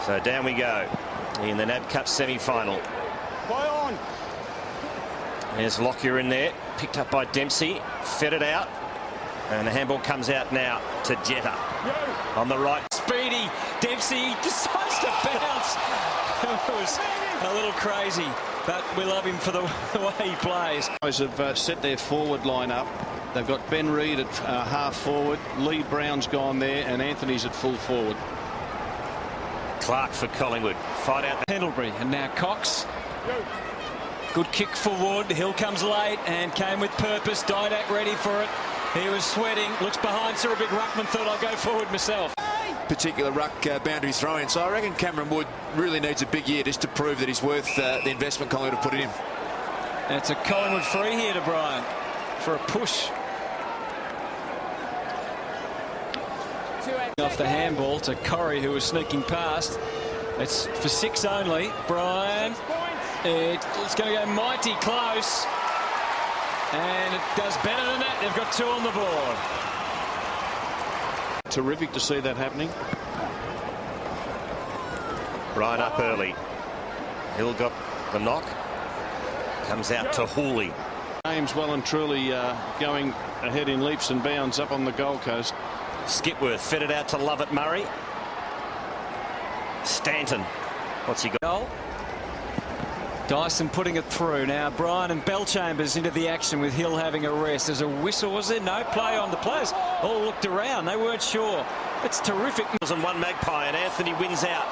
So down we go in the NAB Cup semi-final. There's Lockyer in there, picked up by Dempsey, fed it out, and the handball comes out now to Jetta on the right. Speedy Dempsey decides to bounce. It was a little crazy, but we love him for the way he plays. Guys have set their forward line up. They've got Ben Reid at half forward, Lee Brown's gone there, and Anthony's at full forward. Clark for Collingwood. Fight out Pendlebury, and now Cox. Good kick forward. Hill comes late and came with purpose. Didak ready for it. He was sweating. Looks behind. Saw a big ruckman. Thought I'll go forward myself. Particular ruck boundary throw-in. So I reckon Cameron Wood really needs a big year just to prove that he's worth the investment Collingwood have put in him. And it's a Collingwood free here to Bryan for a push. Off the handball to Corrie, who was sneaking past. It's for 6 only. Bryan. It's going to go mighty close. And it does better than that. They've got 2 on the board. Terrific to see that happening. Bryan up early. Hill got the knock. Comes out to Hooley. Game's well and truly going ahead in leaps and bounds up on the Gold Coast. Skipworth fed it out to Lovett Murray. Stanton. What's he got? Goal. Dyson putting it through. Now Bryan and Bellchambers into the action with Hill having a rest. There's a whistle, was there? No play on. The players all looked around. They weren't sure. It's terrific. And one Magpie, and Anthony wins out.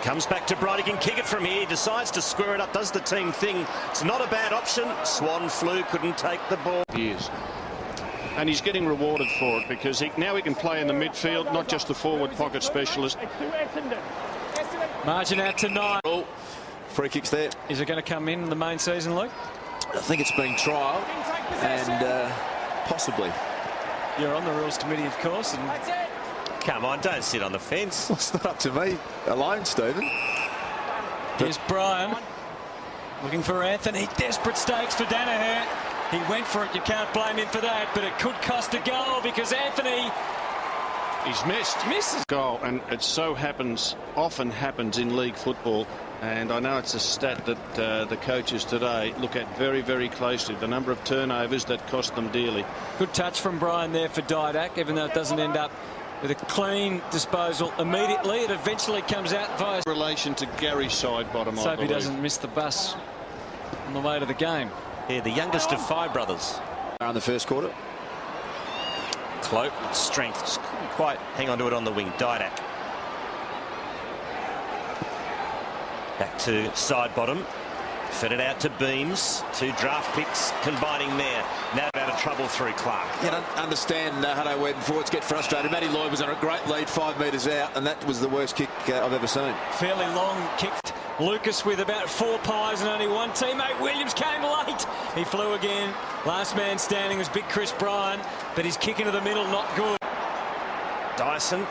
Comes back to Bright. He can kick it from here. Decides to square it up. Does the team thing. It's not a bad option. Swan flew. Couldn't take the ball. Years. And he's getting rewarded for it because now he can play in the midfield, not just the forward pocket specialist. Margin out to 9. Oh, free kicks there. Is it going to come in the main season, Luke? I think it's been trialled and possibly. You're on the rules committee, of course. And come on, don't sit on the fence. Well, it's not up to me alone, Stephen. Here's Bryan looking for Anthony. Desperate stakes for Danaher. He went for it. You can't blame him for that, but it could cost a goal because Anthony. He's missed. Misses. Goal, and it so happens, often happens in league football, and I know it's a stat that the coaches today look at very, very closely. The number of turnovers that cost them dearly. Good touch from Bryan there for Didak, even though it doesn't end up with a clean disposal immediately. It eventually comes out via Relation to Gary Sidebottom. So he doesn't miss the bus on the way to the game. Yeah, the youngest of 5 brothers. In the first quarter. Cloak with strength. Just couldn't quite hang on to it on the wing. Didak. Back to Sidebottom. Fed it out to Beams. 2 draft picks combining there. Now out of trouble through Clark. You don't understand Hutto Webb forwards get frustrated. Matty Lloyd was on a great lead 5 metres out, and that was the worst kick I've ever seen. Fairly long kick. Lucas with about 4 pies and only 1 teammate. Williams came late. He flew again. Last man standing was big Chris Bryan, but his kick into the middle not good. Dyson.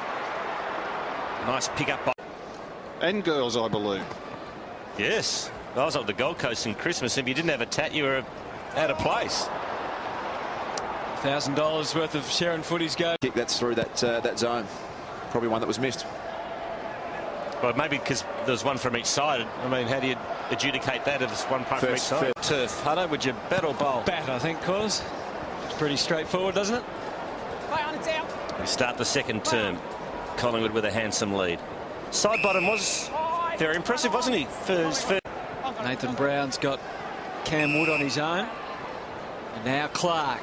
Nice pick up by. And girls, I believe. Yes. I was up the Gold Coast in Christmas. If you didn't have a tat, you were out of place. $1,000 worth of Sharon footies go. Kick that's through that zone. Probably one that was missed. Well, maybe because there's one from each side. I mean, how do you adjudicate that if it's one punt from each side? Turf. Hutto, would you bat or bowl? Bat, I think, Cause. It's pretty straightforward, doesn't it? We start the second term. Collingwood with a handsome lead. Sidebottom was very impressive, wasn't he? For his first. Nathan Brown's got Cam Wood on his own. And now Clark.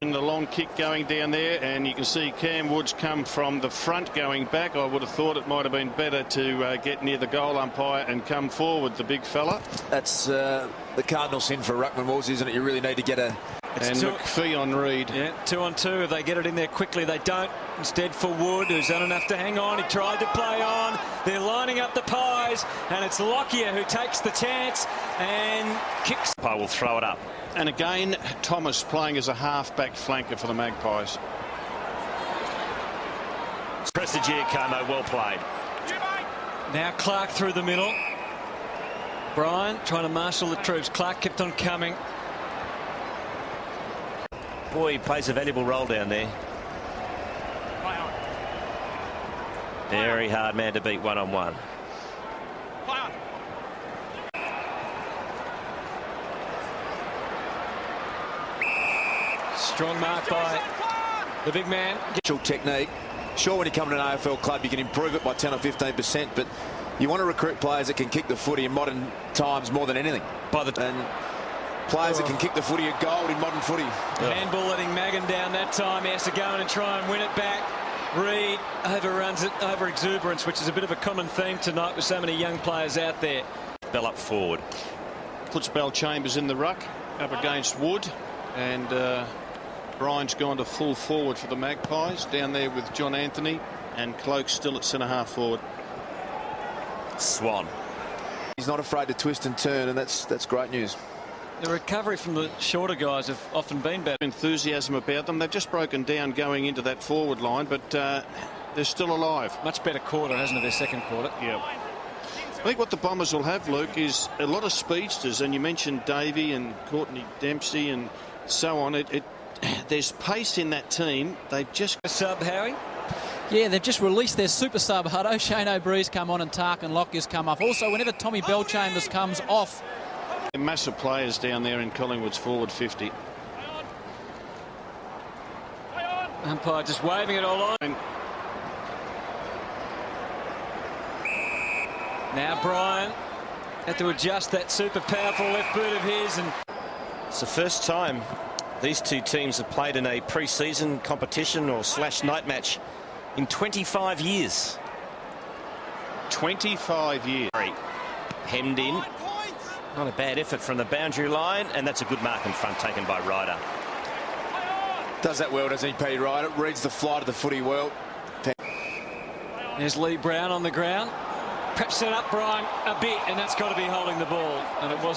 And the long kick going down there, and you can see Cam Woods come from the front going back. I would have thought it might have been better to get near the goal umpire and come forward, the big fella. That's the cardinal sin for ruckman walls, isn't it? You really need to get a. And McPhee on Reid. Yeah, 2 on 2. If they get it in there quickly, they don't. Instead for Wood, who's done enough to hang on. He tried to play on. They're lining up the pies, and it's Lockyer who takes the chance and kicks. I will throw it up. And again, Thomas playing as a half-back flanker for the Magpies. Prestigiacomo, well played. Now Clark through the middle. Bryan trying to marshal the troops. Clark kept on coming. Boy, he plays a valuable role down there. Very hard man to beat one-on-one. Strong mark by the big man. Technique. Sure, when you come to an AFL club, you can improve it by 10 or 15%, but you want to recruit players that can kick the footy in modern times more than anything. And players that can kick the footy are gold in modern footy. Handball letting Magan down that time. He has to go in and try and win it back. Reed overruns it, over exuberance, which is a bit of a common theme tonight with so many young players out there. Bell up forward. Puts Bell-Chambers in the ruck up against Wood, and Bryan's gone to full forward for the Magpies down there with John Anthony, and Cloak's still at centre half forward. Swan. He's not afraid to twist and turn, and that's great news. The recovery from the shorter guys have often been better. Enthusiasm about them. They've just broken down going into that forward line, but they're still alive. Much better quarter, hasn't it, their second quarter? Yeah. I think what the Bombers will have, Luke, is a lot of speedsters, and you mentioned Davey and Courtney Dempsey and so on. There's pace in that team. They've just... Sub, Howie? Yeah, they've just released their super sub, Hutto. Shane O'Bree's come on and Tarkin Lockyer's come off. Also, whenever Tommy Bell-Chambers comes off... Massive players down there in Collingwood's forward 50. Umpire just waving it all on. Now Bryan had to adjust that super powerful left boot of his, and It's the first time these two teams have played in a pre-season competition or / night match in 25 years. 25 years. Hemmed in. Not a bad effort from the boundary line, and that's a good mark in front taken by Ryder. Does that well, doesn't he, Petey Ryder? Reads the flight of the footy well. there's Lee Brown on the ground. Perhaps set up Bryan a bit, and that's got to be holding the ball, and it was.